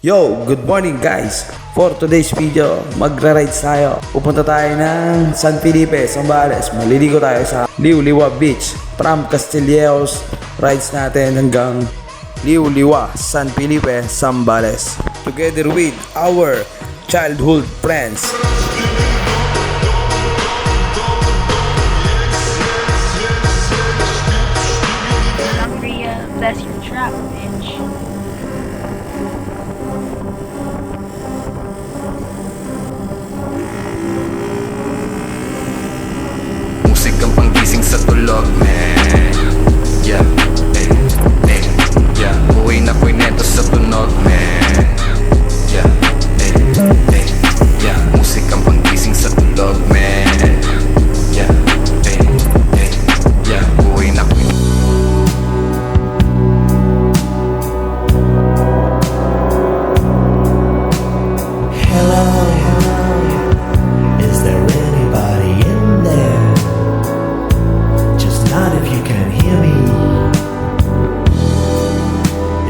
Yo, good morning guys! For today's video, magra-rides tayo. Pupunta tayo ng San Felipe, Zambales. Maliligo tayo sa Liuliwa Beach. From Castilleos, rides natin hanggang Liuliwa, San Felipe, Zambales. Together with our childhood friends. Maria, bless your trap, bitch. Musik ang panggising sa tulog, man. Yeah, yeah. Uwi na ko'y neto sa tunog, man. Yeah, yeah. Musik ang panggising sa tulog, man. Yeah, yeah. Uwi na ko'y Is there anybody in there? Just not if you can hear me.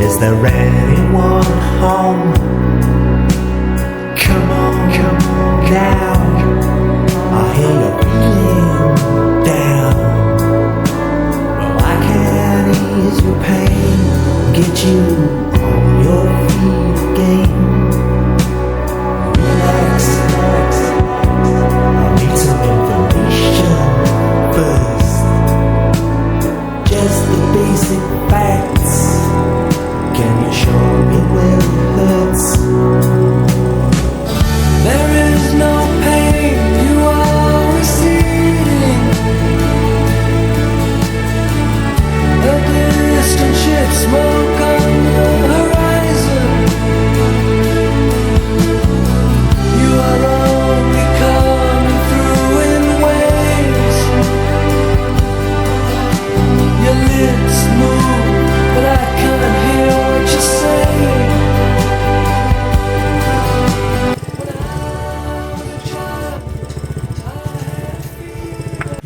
Is there anyone home? Come on now. I hear you're feeling down. Well, I can ease your pain, get you on your feet again. Relax. I need some information first. Just the basic facts. Can you show me where it hurts? There is no pain, you are receding. A distant ship, smoke on the horizon. You are only coming through in waves. Your lips move, but I can't hear what you're saying.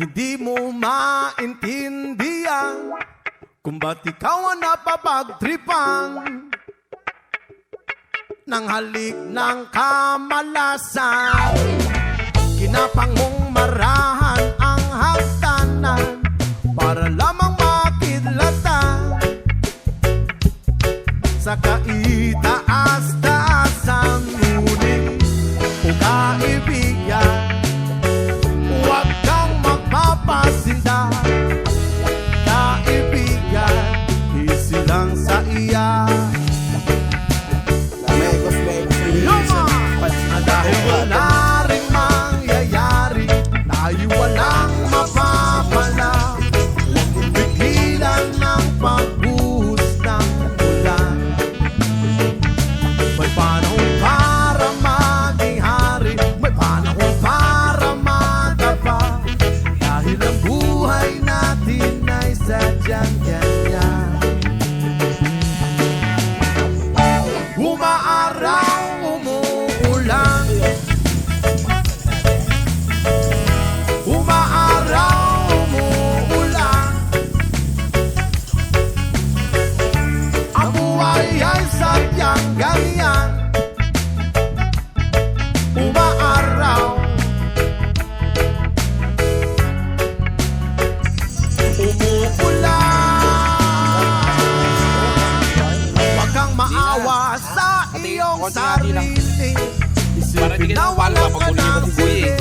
Hindi mo maintindihan kung ba't ikaw ang napapagtripan ng halik ng kamalasan. Kinapang mong marahan ang hagdanan para lamang makidlatan sa kaitaas-taasan. Ngunit o kaibigan, huwag kang magpapasinda. Kaibigan, easy lang sa iya. Dahil wala rin mangyayari, tayo walang mapapala. Pigilan ng pagbuhos ng ulan. May panahon para maging hari, may panahon para matapa. Dahil ang buhay natin ay sadyang ganyan. Umaaraw, umuulan. Umaaraw, umuulan. Ang buhay ay sadyang ganyan. Umaaraw, umuulan. Huwag kang maawa sa iyong sarili. Isipin na wala ka ng silbi.